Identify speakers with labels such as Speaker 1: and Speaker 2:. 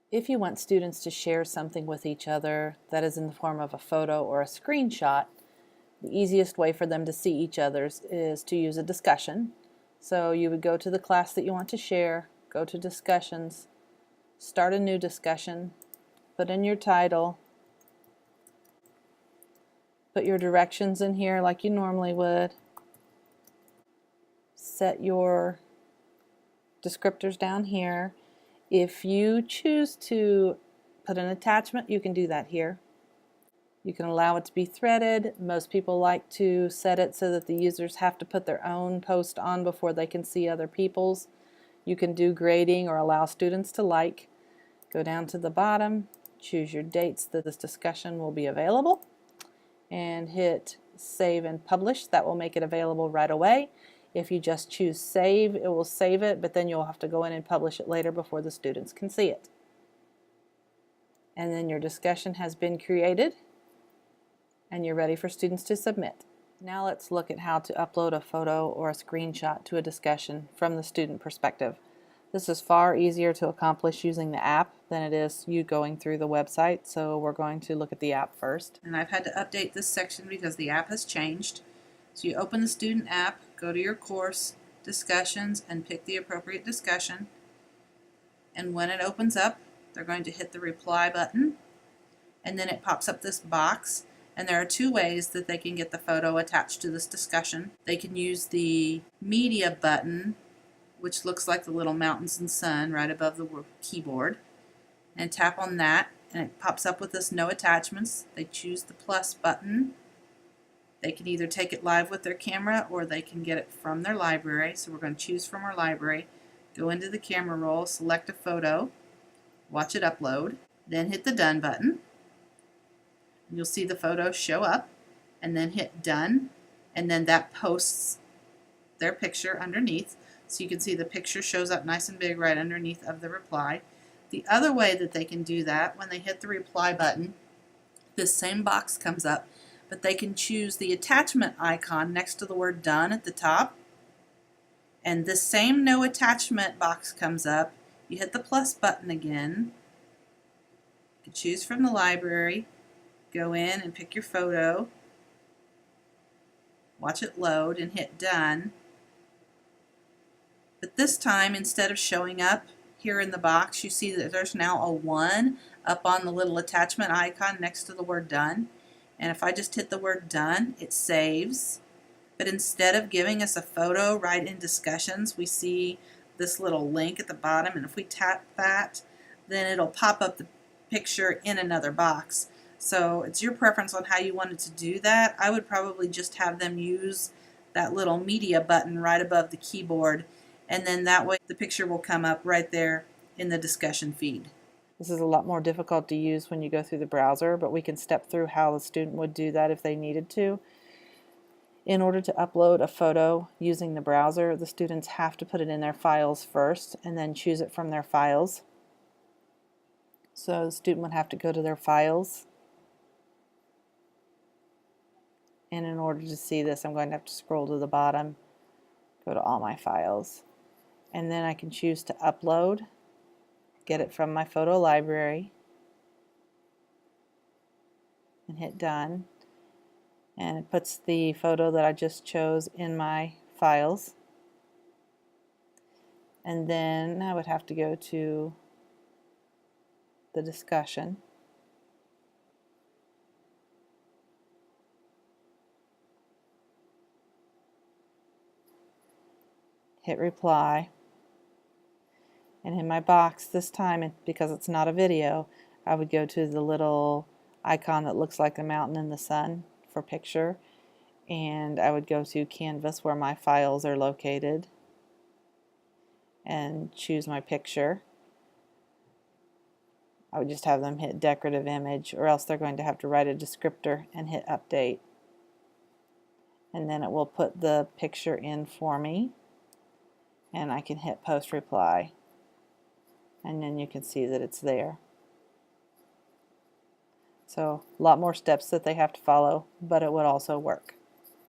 Speaker 1: If you want students to share something with each other that is in the form of a photo or a screenshot, the easiest way for them to see each other's is to use a discussion. So you would go to the class that you want to share, go to discussions, start a new discussion, put in your title, put your directions in here like you normally would, set your descriptors down here. If you choose to put an attachment, you can do that here. You can allow it to be threaded. Most people like to set it so that the users have to put their own post on before they can see other people's. You can do grading or allow students to like. Go down to the bottom, choose your dates that this discussion will be available, and hit save and publish. That will make it available right away. If you just choose save, it will save it, but then you'll have to go in and publish it later before the students can see it. And then your discussion has been created and you're ready for students to submit. Now let's look at how to upload a photo or a screenshot to a discussion from the student perspective. This is far easier to accomplish using the app than it is you going through the website, so we're going to look at the app first. And I've had to update this section because the app has changed. So you open the student app, go to your course, discussions, and pick the appropriate discussion. And when it opens up, they're going to hit the reply button, and then it pops up this box. And there are two ways that they can get the photo attached to this discussion. They can use the media button, which looks like the little mountains and sun right above the keyboard, and tap on that, and it pops up with this no attachments. They choose the plus button. They can either take it live with their camera or they can get it from their library. So we're going to choose from our library, go into the camera roll, select a photo, watch it upload, then hit the done button. You'll see the photo show up, and then hit done, and then that posts their picture underneath. So you can see the picture shows up nice and big right underneath of the reply. The other way that they can do that, when they hit the reply button, this same box comes up, but they can choose the attachment icon next to the word done at the top, and this same no attachment box comes up. You hit the plus button again, you can choose from the library, go in and pick your photo, watch it load, and hit done. But this time, instead of showing up here in the box, you see that there's now a 1 up on the little attachment icon next to the word done. And if I just hit the word done, it saves. But instead of giving us a photo right in discussions, we see this little link at the bottom, and if we tap that, then it'll pop up the picture in another box. So it's your preference on how you wanted to do that. I would probably just have them use that little media button right above the keyboard, and then that way the picture will come up right there in the discussion feed. This is a lot more difficult to use when you go through the browser, but we can step through how the student would do that if they needed to. In order to upload a photo using the browser, the students have to put it in their files first and then choose it from their files. So the student would have to go to their files. And in order to see this, I'm going to have to scroll to the bottom, go to all my files, and then I can choose to upload, get it from my photo library, and hit done. And it puts the photo that I just chose in my files. And then I would have to go to the discussion. Hit reply, and in my box this time, because it's not a video, I would go to the little icon that looks like a mountain in the sun for picture, and I would go to Canvas where my files are located and choose my picture. I would just have them hit decorative image, or else they're going to have to write a descriptor and hit update, and then it will put the picture in for me. And I can hit post reply, and then you can see that it's there. So a lot more steps that they have to follow, but it would also work.